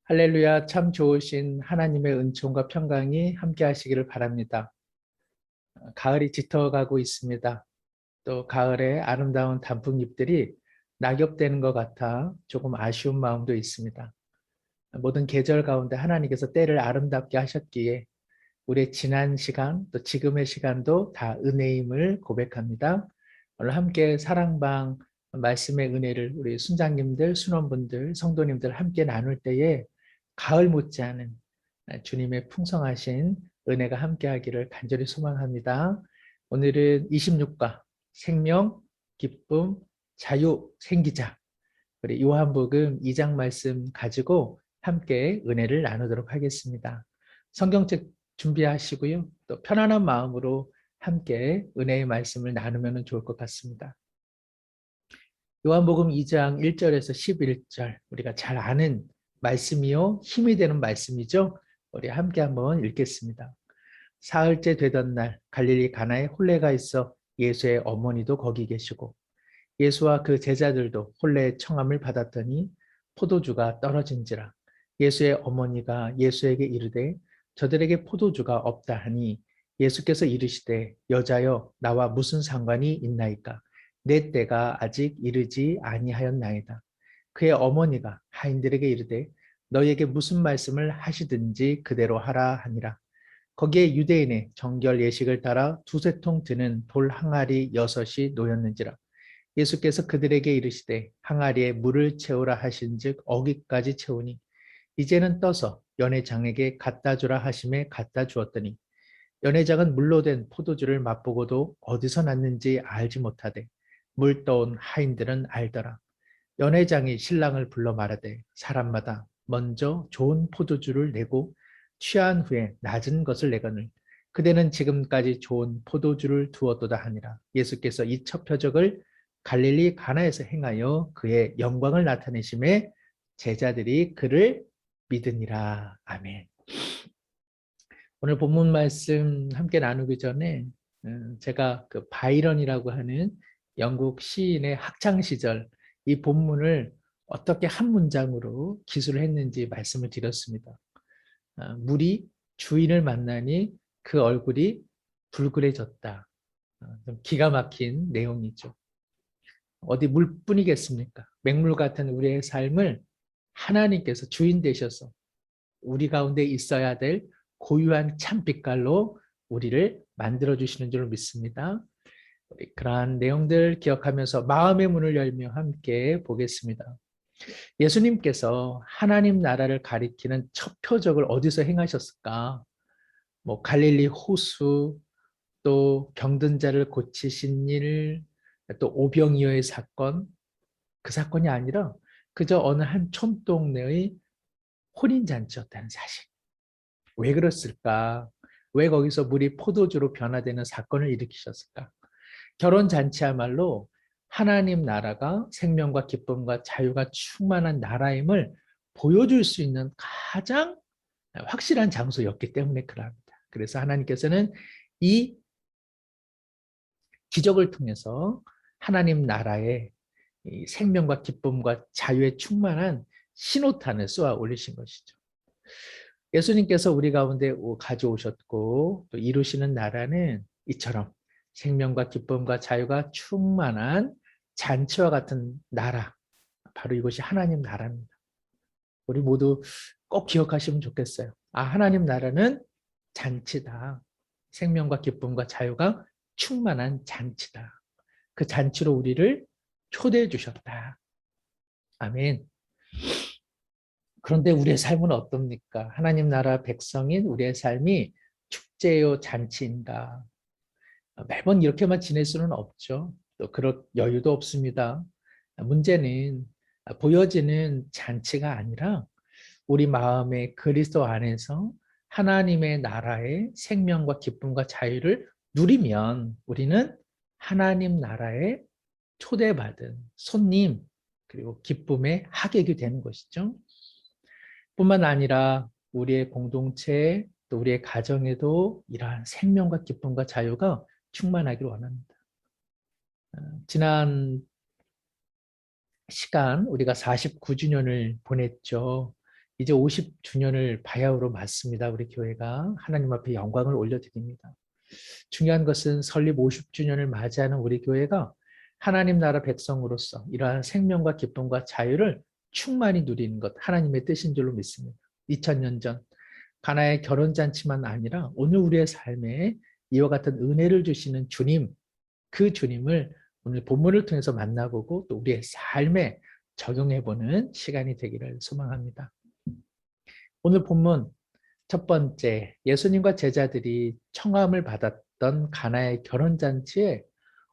할렐루야, 참 좋으신 하나님의 은총과 평강이 함께 하시기를 바랍니다. 가을이 짙어가고 있습니다. 또 가을에 아름다운 단풍잎들이 낙엽되는 것 같아 조금 아쉬운 마음도 있습니다. 모든 계절 가운데 하나님께서 때를 아름답게 하셨기에 우리의 지난 시간, 또 지금의 시간도 다 은혜임을 고백합니다. 오늘 함께 사랑방 말씀의 은혜를 우리 순장님들, 순원분들, 성도님들 함께 나눌 때에 가을 못지않은 주님의 풍성하신 은혜가 함께하기를 간절히 소망합니다. 오늘은 26과 생명, 기쁨, 자유, 생기자 우리 요한복음 2장 말씀 가지고 함께 은혜를 나누도록 하겠습니다. 성경책 준비하시고요. 또 편안한 마음으로 함께 은혜의 말씀을 나누면 좋을 것 같습니다. 요한복음 2장 1절에서 11절 우리가 잘 아는 말씀이요 힘이 되는 말씀이죠. 우리 함께 한번 읽겠습니다. 사흘째 되던 날 갈릴리 가나에 혼례가 있어 예수의 어머니도 거기 계시고 예수와 그 제자들도 혼례의 청함을 받았더니 포도주가 떨어진지라 예수의 어머니가 예수에게 이르되 저들에게 포도주가 없다 하니 예수께서 이르시되 여자여 나와 무슨 상관이 있나이까 내 때가 아직 이르지 아니하였나이다. 그의 어머니가 하인들에게 이르되 너희에게 무슨 말씀을 하시든지 그대로 하라 하니라. 거기에 유대인의 정결 예식을 따라 두세 통 드는 돌 항아리 6이 놓였는지라. 예수께서 그들에게 이르시되 항아리에 물을 채우라 하신즉 어기까지 채우니 이제는 떠서 연회장에게 갖다 주라 하심에 갖다 주었더니 연회장은 물로 된 포도주를 맛보고도 어디서 났는지 알지 못하되 물 떠온 하인들은 알더라. 연회장이 신랑을 불러 말하되 사람마다 먼저 좋은 포도주를 내고 취한 후에 낮은 것을 내거늘 그대는 지금까지 좋은 포도주를 두었도다 하니라. 예수께서 이 첫 표적을 갈릴리 가나에서 행하여 그의 영광을 나타내심에 제자들이 그를 믿으니라. 아멘. 오늘 본문 말씀 함께 나누기 전에 제가 그 바이런이라고 하는 영국 시인의 학창 시절 이 본문을 어떻게 한 문장으로 기술을 했는지 말씀을 드렸습니다. 물이 주인을 만나니 그 얼굴이 불그레졌다. 좀 기가 막힌 내용이죠. 어디 물뿐이겠습니까? 맹물 같은 우리의 삶을 하나님께서 주인 되셔서 우리 가운데 있어야 될 고유한 참빛깔로 우리를 만들어주시는 줄 믿습니다. 우리 그러한 내용들 기억하면서 마음의 문을 열며 함께 보겠습니다. 예수님께서 하나님 나라를 가리키는 첫 표적을 어디서 행하셨을까? 뭐 갈릴리 호수, 또 병든 자를 고치신 일, 또 오병이어의 사건, 그 사건이 아니라 그저 어느 한 촌동네의 혼인잔치였다는 사실. 왜 그랬을까? 왜 거기서 물이 포도주로 변화되는 사건을 일으키셨을까? 결혼잔치야말로 하나님 나라가 생명과 기쁨과 자유가 충만한 나라임을 보여줄 수 있는 가장 확실한 장소였기 때문에 그럽니다. 그래서 하나님께서는 이 기적을 통해서 하나님 나라의 생명과 기쁨과 자유에 충만한 신호탄을 쏘아 올리신 것이죠. 예수님께서 우리 가운데 가져오셨고 또 이루시는 나라는 이처럼 생명과 기쁨과 자유가 충만한 잔치와 같은 나라, 바로 이것이 하나님 나라입니다. 우리 모두 꼭 기억하시면 좋겠어요. 아, 하나님 나라는 잔치다. 생명과 기쁨과 자유가 충만한 잔치다. 그 잔치로 우리를 초대해 주셨다. 아멘. 그런데 우리의 삶은 어떻습니까? 하나님 나라 백성인 우리의 삶이 축제요 잔치인가? 매번 이렇게만 지낼 수는 없죠. 또 그럴 여유도 없습니다. 문제는 보여지는 잔치가 아니라 우리 마음의 그리스도 안에서 하나님의 나라의 생명과 기쁨과 자유를 누리면 우리는 하나님 나라에 초대받은 손님 그리고 기쁨의 하객이 되는 것이죠. 뿐만 아니라 우리의 공동체 또 우리의 가정에도 이러한 생명과 기쁨과 자유가 충만하기를 원합니다. 지난 시간 우리가 49주년을 보냈죠. 이제 50주년을 바야흐로 맞습니다. 우리 교회가 하나님 앞에 영광을 올려드립니다. 중요한 것은 설립 50주년을 맞이하는 우리 교회가 하나님 나라 백성으로서 이러한 생명과 기쁨과 자유를 충만히 누리는 것, 하나님의 뜻인 줄로 믿습니다. 2000년 전 가나의 결혼잔치만 아니라 오늘 우리의 삶에 이와 같은 은혜를 주시는 주님, 그 주님을 오늘 본문을 통해서 만나보고 또 우리의 삶에 적용해보는 시간이 되기를 소망합니다. 오늘 본문 첫 번째, 예수님과 제자들이 청함을 받았던 가나의 결혼잔치에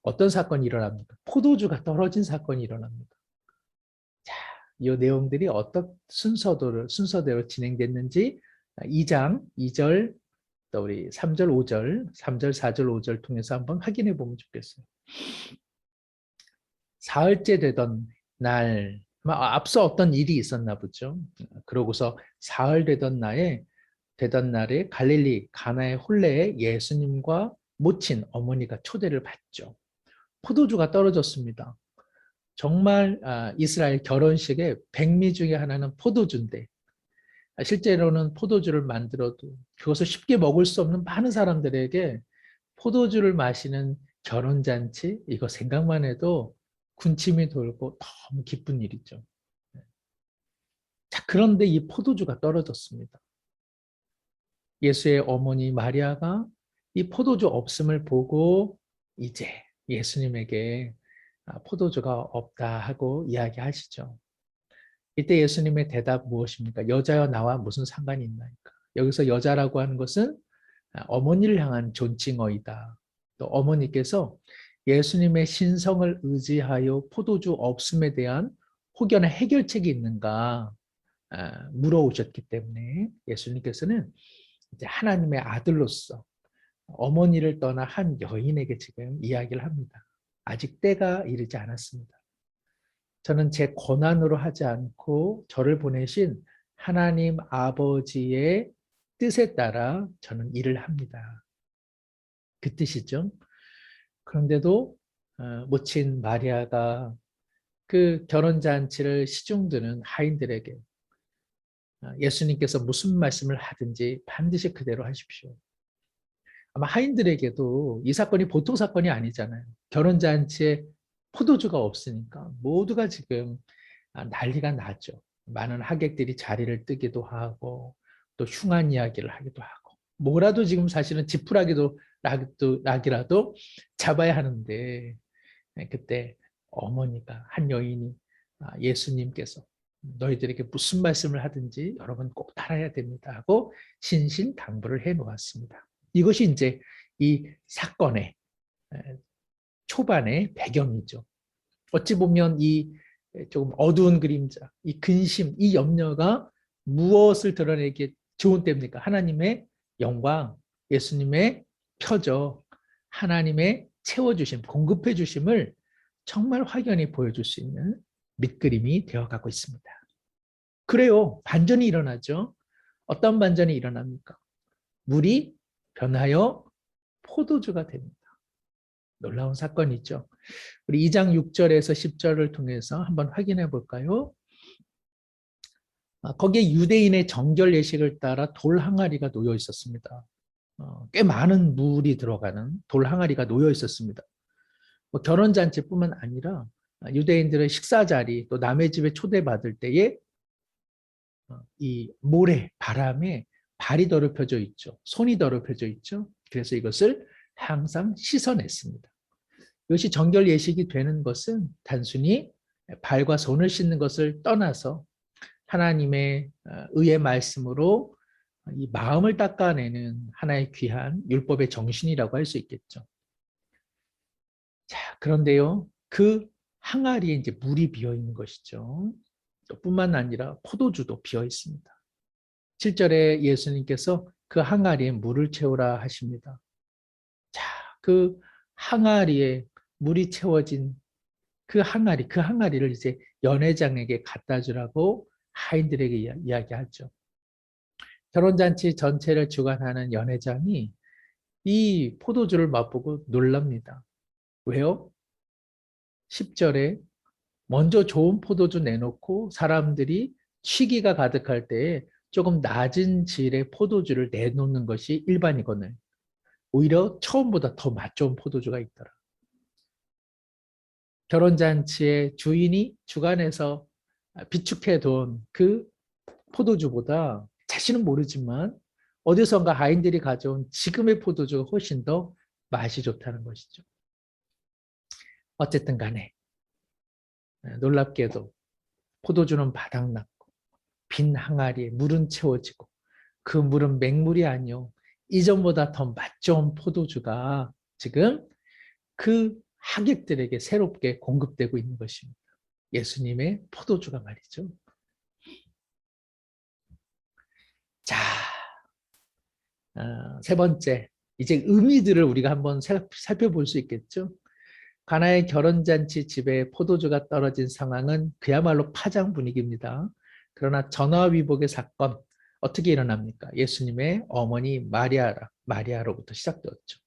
어떤 사건이 일어납니까? 포도주가 떨어진 사건이 일어납니다. 자, 이 내용들이 어떤 순서대로 진행됐는지 2장 2절, 또 우리 3절, 5절, 3절, 4절, 5절 통해서 한번 확인해 보면 좋겠어요. 사흘째 되던 날, 앞서 어떤 일이 있었나 보죠. 그러고서 사흘 되던 날에 갈릴리 가나의 혼례에 예수님과 모친 어머니가 초대를 받죠. 포도주가 떨어졌습니다. 정말 이스라엘 결혼식의 백미 중에 하나는 포도주인데 실제로는 포도주를 만들어도 그것을 쉽게 먹을 수 없는 많은 사람들에게 포도주를 마시는 결혼잔치, 이거 생각만 해도 군침이 돌고 너무 기쁜 일이죠. 자, 그런데 이 포도주가 떨어졌습니다. 예수의 어머니 마리아가 이 포도주 없음을 보고 이제 예수님에게 포도주가 없다 하고 이야기하시죠. 이때 예수님의 대답 무엇입니까? 여자여 나와 무슨 상관이 있나이까? 여기서 여자라고 하는 것은 어머니를 향한 존칭어이다. 또 어머니께서 예수님의 신성을 의지하여 포도주 없음에 대한 혹여나 해결책이 있는가 물어오셨기 때문에 예수님께서는 이제 하나님의 아들로서 어머니를 떠나 한 여인에게 지금 이야기를 합니다. 아직 때가 이르지 않았습니다. 저는 제 권한으로 하지 않고 저를 보내신 하나님 아버지의 뜻에 따라 저는 일을 합니다. 그 뜻이죠. 그런데도 모친 마리아가 그 결혼잔치를 시중드는 하인들에게 예수님께서 무슨 말씀을 하든지 반드시 그대로 하십시오. 아마 하인들에게도 이 사건이 보통 사건이 아니잖아요. 결혼잔치에 포도주가 없으니까 모두가 지금 난리가 나죠. 많은 하객들이 자리를 뜨기도 하고 또 흉한 이야기를 하기도 하고 뭐라도 지금 사실은 지푸라기도 락이라도 잡아야 하는데 그때 어머니가 한 여인이 예수님께서 너희들에게 무슨 말씀을 하든지 여러분 꼭 따라야 됩니다 하고 신신당부를 해 놓았습니다. 이것이 이제 이 사건의 초반의 배경이죠. 어찌 보면 이 조금 어두운 그림자, 이 근심, 이 염려가 무엇을 드러내기에 좋은 때입니까? 하나님의 영광, 예수님의 표적, 하나님의 채워주심, 공급해 주심을 정말 확연히 보여줄 수 있는 밑그림이 되어가고 있습니다. 그래요. 반전이 일어나죠. 어떤 반전이 일어납니까? 물이 변하여 포도주가 됩니다. 놀라운 사건이죠. 우리 2장 6절에서 10절을 통해서 한번 확인해 볼까요? 거기에 유대인의 정결 예식을 따라 돌 항아리가 놓여 있었습니다. 꽤 많은 물이 들어가는 돌 항아리가 놓여 있었습니다. 뭐 결혼잔치뿐만 아니라 유대인들의 식사 자리 또 남의 집에 초대받을 때에 이 모래, 바람에 발이 더럽혀져 있죠. 손이 더럽혀져 있죠. 그래서 이것을 항상 씻어냈습니다. 이것이 정결 예식이 되는 것은 단순히 발과 손을 씻는 것을 떠나서 하나님의 의의 말씀으로 이 마음을 닦아내는 하나의 귀한 율법의 정신이라고 할 수 있겠죠. 자, 그런데요, 그 항아리에 이제 물이 비어 있는 것이죠. 또 뿐만 아니라 포도주도 비어 있습니다. 7절에 예수님께서 그 항아리에 물을 채우라 하십니다. 자, 그 항아리에 물이 채워진 그 항아리를 이제 연회장에게 갖다 주라고 하인들에게 이야기하죠. 결혼잔치 전체를 주관하는 연회장이 이 포도주를 맛보고 놀랍니다. 왜요? 10절에 먼저 좋은 포도주 내놓고 사람들이 취기가 가득할 때에 조금 낮은 질의 포도주를 내놓는 것이 일반이거든요. 오히려 처음보다 더 맛 좋은 포도주가 있더라. 결혼잔치의 주인이 주관해서 비축해 둔 그 포도주보다 자신은 모르지만 어디선가 하인들이 가져온 지금의 포도주가 훨씬 더 맛이 좋다는 것이죠. 어쨌든 간에 놀랍게도 포도주는 바닥났고 빈 항아리에 물은 채워지고 그 물은 맹물이 아니요 이전보다 더 맛 좋은 포도주가 지금 그 하객들에게 새롭게 공급되고 있는 것입니다. 예수님의 포도주가 말이죠. 자, 세 번째, 이제 의미들을 우리가 한번 살펴볼 수 있겠죠. 가나의 결혼잔치 집에 포도주가 떨어진 상황은 그야말로 파장 분위기입니다. 그러나 전화위복의 사건 어떻게 일어납니까? 예수님의 어머니 마리아로부터 시작되었죠.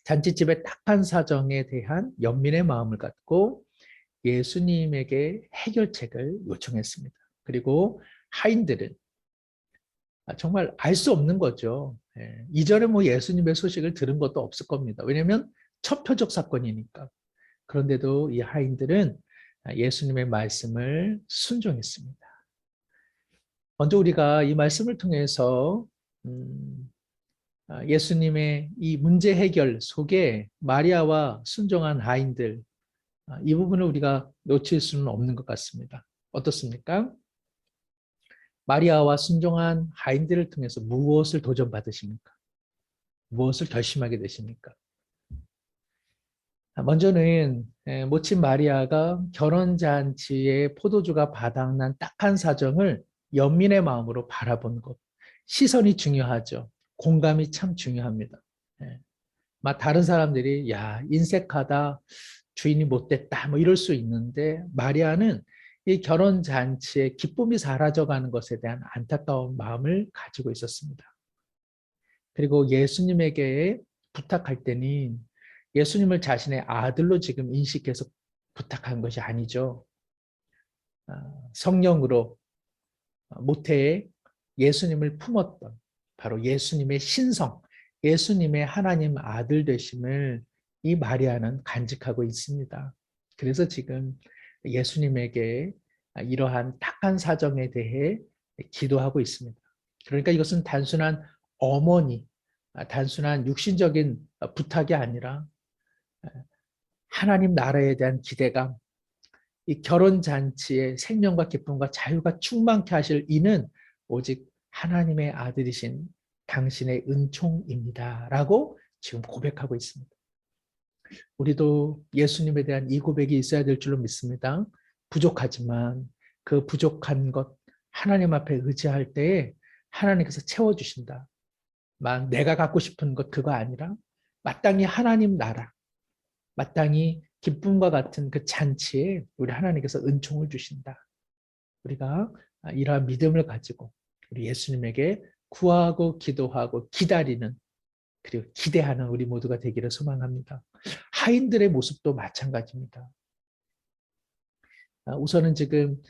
잔치집의 딱한 사정에 대한 연민의 마음을 갖고 예수님에게 해결책을 요청했습니다. 그리고 하인들은 정말 알 수 없는 거죠. 이전에 뭐 예수님의 소식을 들은 것도 없을 겁니다. 왜냐하면 첫 표적 사건이니까. 그런데도 이 하인들은 예수님의 말씀을 순종했습니다. 먼저 우리가 이 말씀을 통해서 예수님의 이 문제 해결 속에 마리아와 순종한 하인들, 이 부분을 우리가 놓칠 수는 없는 것 같습니다. 어떻습니까? 마리아와 순종한 하인들을 통해서 무엇을 도전받으십니까? 무엇을 결심하게 되십니까? 먼저는 모친 마리아가 결혼잔치에 포도주가 바닥난 딱한 사정을 연민의 마음으로 바라본 것. 시선이 중요하죠. 공감이 참 중요합니다. 다른 사람들이 야 인색하다, 주인이 못됐다 뭐 이럴 수 있는데 마리아는 이 결혼잔치에 기쁨이 사라져가는 것에 대한 안타까운 마음을 가지고 있었습니다. 그리고 예수님에게 부탁할 때는 예수님을 자신의 아들로 지금 인식해서 부탁한 것이 아니죠. 성령으로 모태에 예수님을 품었던 바로 예수님의 신성, 예수님의 하나님 아들 되심을 이 마리아는 간직하고 있습니다. 그래서 지금 예수님에게 이러한 딱한 사정에 대해 기도하고 있습니다. 그러니까 이것은 단순한 어머니, 단순한 육신적인 부탁이 아니라 하나님 나라에 대한 기대감, 이 결혼잔치의 생명과 기쁨과 자유가 충만케 하실 이는 오직 하나님의 아들이신 당신의 은총입니다. 라고 지금 고백하고 있습니다. 우리도 예수님에 대한 이 고백이 있어야 될 줄로 믿습니다. 부족하지만 그 부족한 것 하나님 앞에 의지할 때에 하나님께서 채워주신다. 내가 갖고 싶은 것 그거 아니라 마땅히 하나님 나라, 마땅히 기쁨과 같은 그 잔치에 우리 하나님께서 은총을 주신다. 우리가 이러한 믿음을 가지고 우리 예수님에게 구하고 기도하고 기다리는 그리고 기대하는 우리 모두가 되기를 소망합니다. 하인들의 모습도 마찬가지입니다. 우선은 지금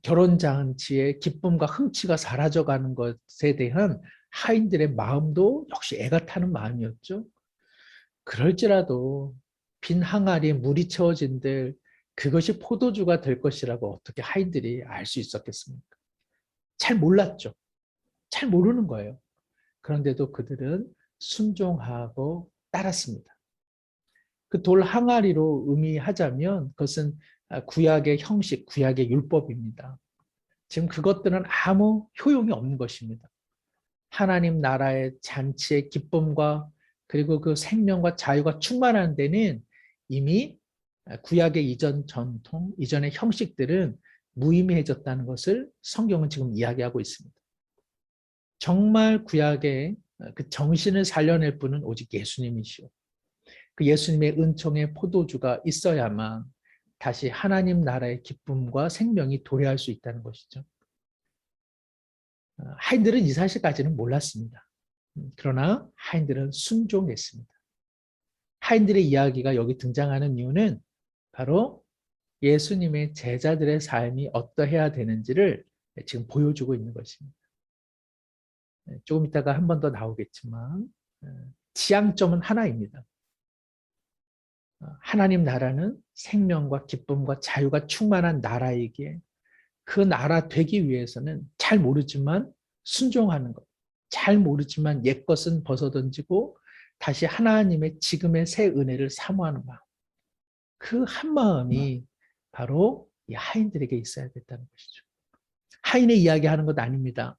결혼잔치의 기쁨과 흥취가 사라져가는 것에 대한 하인들의 마음도 역시 애가 타는 마음이었죠. 그럴지라도 빈 항아리에 물이 채워진들 그것이 포도주가 될 것이라고 어떻게 하인들이 알 수 있었겠습니까? 잘 몰랐죠. 잘 모르는 거예요. 그런데도 그들은 순종하고 따랐습니다. 그 돌 항아리로 의미하자면 그것은 구약의 형식, 구약의 율법입니다. 지금 그것들은 아무 효용이 없는 것입니다. 하나님 나라의 잔치의 기쁨과 그리고 그 생명과 자유가 충만한 데는 이미 구약의 이전 전통, 이전의 형식들은 무의미해졌다는 것을 성경은 지금 이야기하고 있습니다. 정말 구약의 그 정신을 살려낼 분은 오직 예수님이시오. 그 예수님의 은총의 포도주가 있어야만 다시 하나님 나라의 기쁨과 생명이 도래할 수 있다는 것이죠. 하인들은 이 사실까지는 몰랐습니다. 그러나 하인들은 순종했습니다. 하인들의 이야기가 여기 등장하는 이유는 바로 예수님의 제자들의 삶이 어떠해야 되는지를 지금 보여주고 있는 것입니다. 조금 이따가 한 번 더 나오겠지만 지향점은 하나입니다. 하나님 나라는 생명과 기쁨과 자유가 충만한 나라이기에 그 나라 되기 위해서는 잘 모르지만 순종하는 것, 잘 모르지만 옛것은 벗어던지고 다시 하나님의 지금의 새 은혜를 사모하는 마음, 그 한 마음이 바로 이 하인들에게 있어야 됐다는 것이죠. 하인의 이야기하는 것 아닙니다.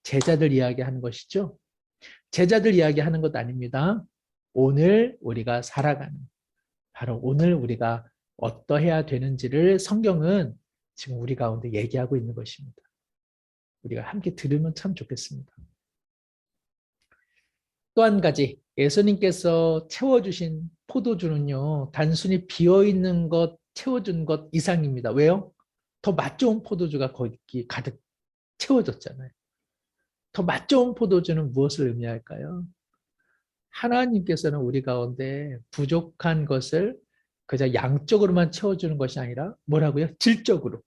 제자들 이야기하는 것이죠. 제자들 이야기하는 것 아닙니다. 오늘 우리가 살아가는, 바로 오늘 우리가 어떠해야 되는지를 성경은 지금 우리 가운데 얘기하고 있는 것입니다. 우리가 함께 들으면 참 좋겠습니다. 또 한 가지, 예수님께서 채워주신 포도주는요, 단순히 비어있는 것, 채워준 것 이상입니다. 왜요? 더 맛 좋은 포도주가 거기 가득 채워졌잖아요. 더 맛 좋은 포도주는 무엇을 의미할까요? 하나님께서는 우리 가운데 부족한 것을 그저 양적으로만 채워주는 것이 아니라 뭐라고요? 질적으로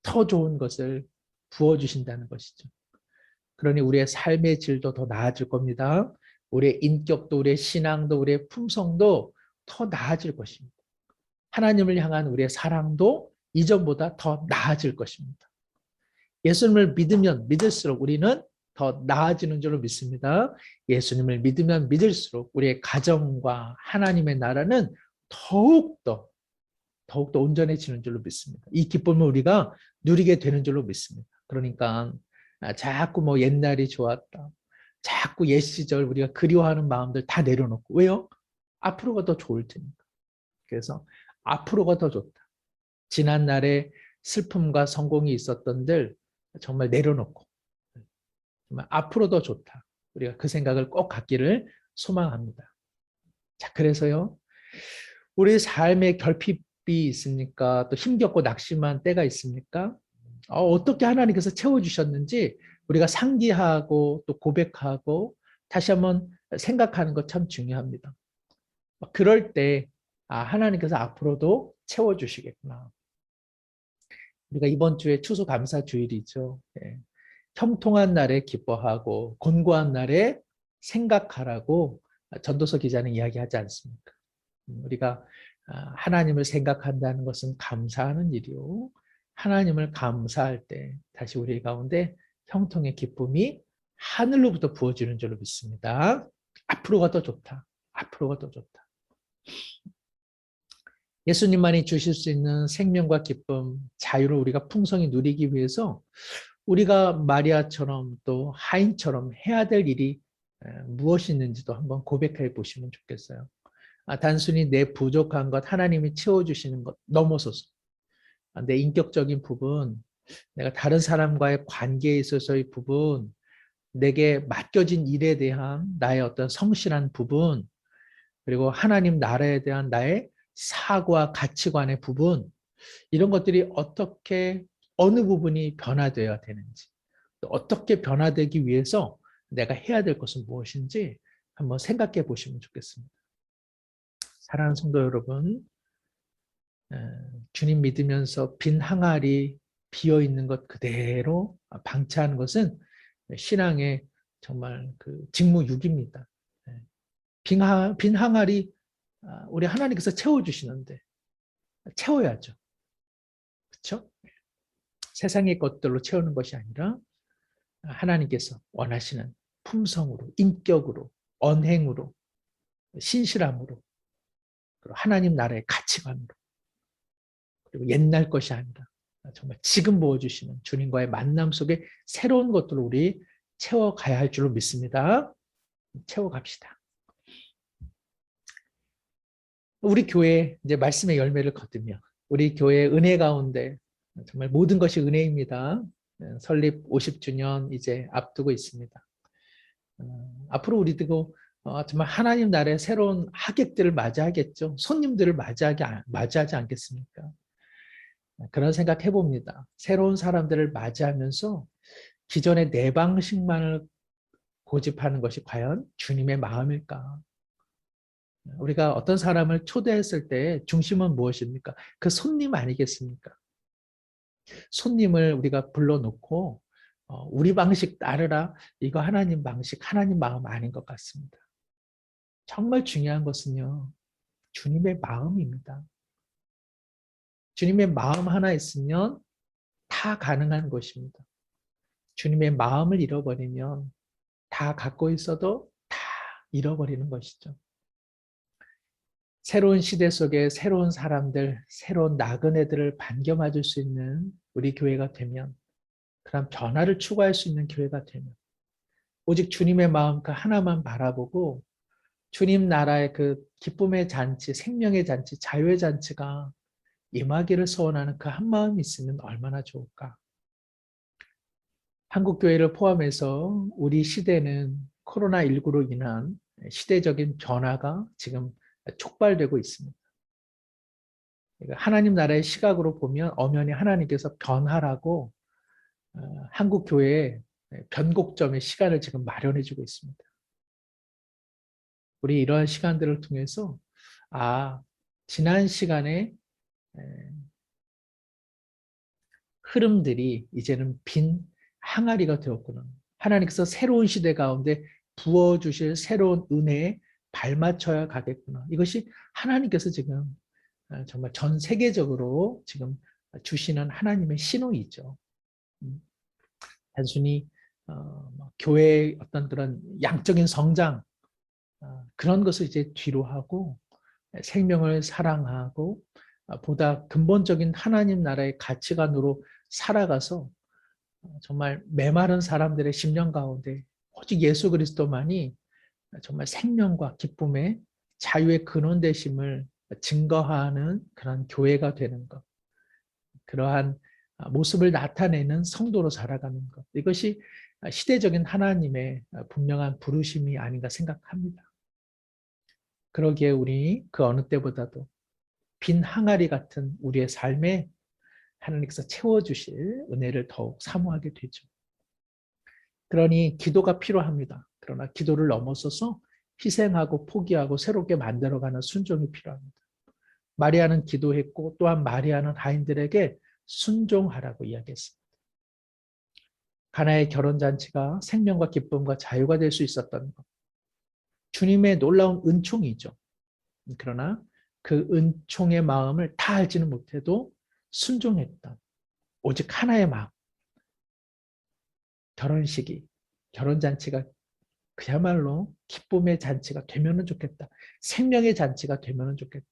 더 좋은 것을 부어주신다는 것이죠. 그러니 우리의 삶의 질도 더 나아질 겁니다. 우리의 인격도, 우리의 신앙도, 우리의 품성도 더 나아질 것입니다. 하나님을 향한 우리의 사랑도 이전보다 더 나아질 것입니다. 예수님을 믿으면 믿을수록 우리는 더 나아지는 줄로 믿습니다. 예수님을 믿으면 믿을수록 우리의 가정과 하나님의 나라는 더욱더 온전해지는 줄로 믿습니다. 이 기쁨을 우리가 누리게 되는 줄로 믿습니다. 그러니까 자꾸 뭐 옛날이 좋았다. 자꾸 옛 시절 우리가 그리워하는 마음들 다 내려놓고. 왜요? 앞으로가 더 좋을 테니까. 그래서 앞으로가 더 좋다. 지난 날에 슬픔과 성공이 있었던들 정말 내려놓고 정말 앞으로 더 좋다. 우리가 그 생각을 꼭 갖기를 소망합니다. 자, 그래서요. 우리 삶에 결핍이 있습니까? 또 힘겹고 낙심한 때가 있습니까? 어떻게 하나님께서 채워주셨는지 우리가 상기하고 또 고백하고 다시 한번 생각하는 것 참 중요합니다. 그럴 때 하나님께서 앞으로도 채워주시겠구나. 우리가 이번 주에 추수감사주일이죠. 예. 형통한 날에 기뻐하고 곤고한 날에 생각하라고 전도서 기자는 이야기하지 않습니까? 우리가 하나님을 생각한다는 것은 감사하는 일이요. 하나님을 감사할 때 다시 우리 가운데 형통의 기쁨이 하늘로부터 부어지는 줄로 믿습니다. 앞으로가 더 좋다. 앞으로가 더 좋다. 예수님만이 주실 수 있는 생명과 기쁨, 자유를 우리가 풍성히 누리기 위해서 우리가 마리아처럼 또 하인처럼 해야 될 일이 무엇이 있는지도 한번 고백해 보시면 좋겠어요. 단순히 내 부족한 것 하나님이 채워주시는 것 넘어서서 내 인격적인 부분, 내가 다른 사람과의 관계에 있어서의 부분, 내게 맡겨진 일에 대한 나의 어떤 성실한 부분, 그리고 하나님 나라에 대한 나의 사고와 가치관의 부분, 이런 것들이 어떻게 어느 부분이 변화되어야 되는지, 또 어떻게 변화되기 위해서 내가 해야 될 것은 무엇인지 한번 생각해 보시면 좋겠습니다. 사랑하는 성도 여러분, 주님 믿으면서 빈 항아리 비어 있는 것 그대로 방치하는 것은 신앙의 정말 그 직무유기입니다. 빈 항아리 우리 하나님께서 채워주시는데 채워야죠. 그렇죠? 세상의 것들로 채우는 것이 아니라 하나님께서 원하시는 품성으로, 인격으로, 언행으로, 신실함으로, 그리고 하나님 나라의 가치관으로, 그리고 옛날 것이 아니라 정말 지금 부어주시는 주님과의 만남 속에 새로운 것들을 우리 채워가야 할 줄로 믿습니다. 채워갑시다. 우리 교회 이제 말씀의 열매를 거두며 우리 교회 은혜 가운데 정말 모든 것이 은혜입니다. 설립 50주년 이제 앞두고 있습니다. 앞으로 우리도 정말 하나님 나라의 새로운 하객들을 맞이하겠죠. 손님들을 맞이하지 않겠습니까? 그런 생각 해봅니다. 새로운 사람들을 맞이하면서 기존의 내 방식만을 고집하는 것이 과연 주님의 마음일까? 우리가 어떤 사람을 초대했을 때 중심은 무엇입니까? 그 손님 아니겠습니까? 손님을 우리가 불러놓고 우리 방식 따르라. 이거 하나님 방식, 하나님 마음 아닌 것 같습니다. 정말 중요한 것은요. 주님의 마음입니다. 주님의 마음 하나 있으면 다 가능한 것입니다. 주님의 마음을 잃어버리면 다 갖고 있어도 다 잃어버리는 것이죠. 새로운 시대 속에 새로운 사람들, 새로운 나그네들을 반겨 맞을 수 있는 우리 교회가 되면, 그런 변화를 추구할 수 있는 교회가 되면, 오직 주님의 마음 그 하나만 바라보고 주님 나라의 그 기쁨의 잔치, 생명의 잔치, 자유의 잔치가 임하기를 소원하는 그 한 마음이 있으면 얼마나 좋을까. 한국교회를 포함해서 우리 시대는 코로나19로 인한 시대적인 변화가 지금 촉발되고 있습니다. 하나님 나라의 시각으로 보면 엄연히 하나님께서 변화라고 한국교회에 변곡점의 시간을 지금 마련해 주고 있습니다. 우리 이러한 시간들을 통해서 지난 시간에 흐름들이 이제는 빈 항아리가 되었구나. 하나님께서 새로운 시대 가운데 부어주실 새로운 은혜에 발맞춰야 가겠구나. 이것이 하나님께서 지금 정말 전 세계적으로 지금 주시는 하나님의 신호이죠. 단순히 교회의 어떤 그런 양적인 성장 그런 것을 이제 뒤로 하고 생명을 사랑하고 보다 근본적인 하나님 나라의 가치관으로 살아가서 정말 메마른 사람들의 심령 가운데 오직 예수 그리스도만이 정말 생명과 기쁨의 자유의 근원 되심을 증거하는 그런 교회가 되는 것. 그러한 모습을 나타내는 성도로 살아가는 것. 이것이 시대적인 하나님의 분명한 부르심이 아닌가 생각합니다. 그러기에 우리 그 어느 때보다도 빈 항아리 같은 우리의 삶에 하나님께서 채워주실 은혜를 더욱 사모하게 되죠. 그러니 기도가 필요합니다. 그러나 기도를 넘어서서 희생하고 포기하고 새롭게 만들어가는 순종이 필요합니다. 마리아는 기도했고 또한 마리아는 하인들에게 순종하라고 이야기했습니다. 가나의 결혼잔치가 생명과 기쁨과 자유가 될 수 있었던 것. 주님의 놀라운 은총이죠. 그러나 그 은총의 마음을 다 알지는 못해도 순종했던 오직 하나의 마음. 결혼식이, 결혼잔치가 그야말로 기쁨의 잔치가 되면 좋겠다. 생명의 잔치가 되면 좋겠다.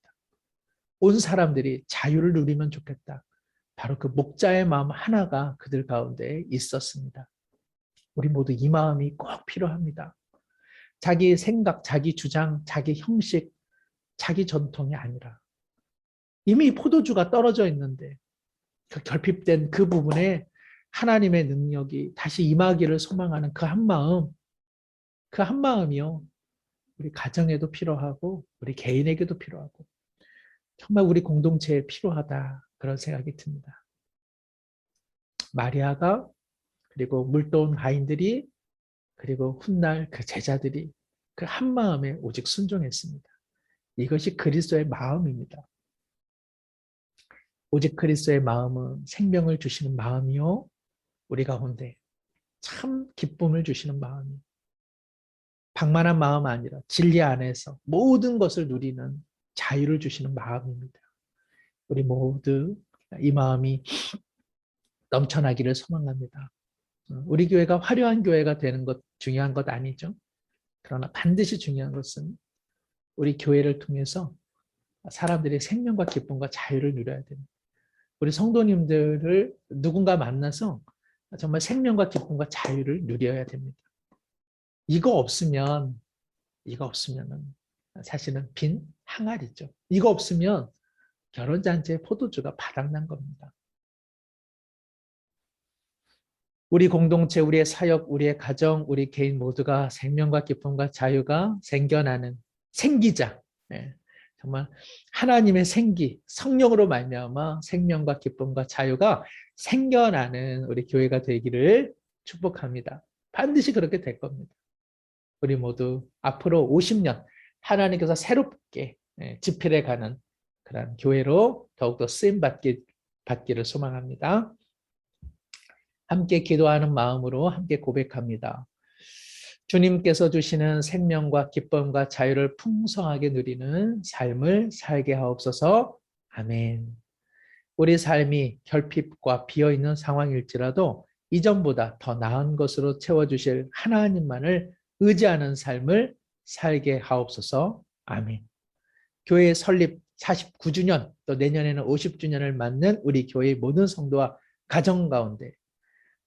온 사람들이 자유를 누리면 좋겠다. 바로 그 목자의 마음 하나가 그들 가운데 있었습니다. 우리 모두 이 마음이 꼭 필요합니다. 자기 생각, 자기 주장, 자기 형식, 자기 전통이 아니라 이미 포도주가 떨어져 있는데 그 결핍된 그 부분에 하나님의 능력이 다시 임하기를 소망하는 그 한 마음, 그 한 마음이요. 우리 가정에도 필요하고 우리 개인에게도 필요하고 정말 우리 공동체에 필요하다 그런 생각이 듭니다. 마리아가 그리고 물도온 하인들이 그리고 훗날 그 제자들이 그 한 마음에 오직 순종했습니다. 이것이 그리스도의 마음입니다. 오직 그리스도의 마음은 생명을 주시는 마음이요. 우리 가운데 참 기쁨을 주시는 마음이 방만한 마음 아니라 진리 안에서 모든 것을 누리는 자유를 주시는 마음입니다. 우리 모두 이 마음이 넘쳐나기를 소망합니다. 우리 교회가 화려한 교회가 되는 것 중요한 것 아니죠. 그러나 반드시 중요한 것은 우리 교회를 통해서 사람들이 생명과 기쁨과 자유를 누려야 됩니다. 우리 성도님들을 누군가 만나서 정말 생명과 기쁨과 자유를 누려야 됩니다. 이거 없으면 사실은 빈 항아리죠. 이거 없으면 결혼잔치의 포도주가 바닥난 겁니다. 우리 공동체, 우리의 사역, 우리의 가정, 우리 개인 모두가 생명과 기쁨과 자유가 생겨나는 생기자. 네. 정말 하나님의 생기, 성령으로 말미암아 생명과 기쁨과 자유가 생겨나는 우리 교회가 되기를 축복합니다. 반드시 그렇게 될 겁니다. 우리 모두 앞으로 50년 하나님께서 새롭게 집필해 가는 그런 교회로 더욱더 쓰임 받기를 소망합니다. 함께 기도하는 마음으로 함께 고백합니다. 주님께서 주시는 생명과 기쁨과 자유를 풍성하게 누리는 삶을 살게 하옵소서. 아멘. 우리 삶이 결핍과 비어있는 상황일지라도 이전보다 더 나은 것으로 채워주실 하나님만을 의지하는 삶을 살게 하옵소서. 아멘. 교회 설립 49주년, 또 내년에는 50주년을 맞는 우리 교회의 모든 성도와 가정 가운데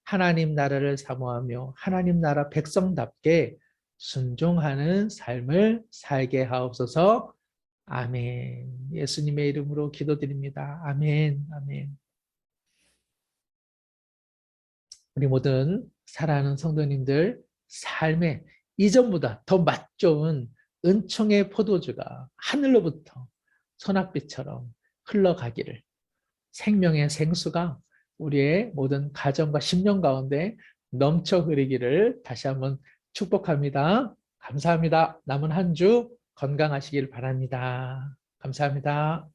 하나님 나라를 사모하며 하나님 나라 백성답게 순종하는 삶을 살게 하옵소서. 아멘. 예수님의 이름으로 기도드립니다. 아멘. 아멘. 우리 모든 사랑하는 성도님들 삶에 이전보다 더 맛 좋은 은총의 포도주가 하늘로부터 소낙비처럼 흘러가기를, 생명의 생수가 우리의 모든 가정과 심령 가운데 넘쳐 흐르기를 다시 한번 축복합니다. 감사합니다. 남은 한 주 건강하시길 바랍니다. 감사합니다.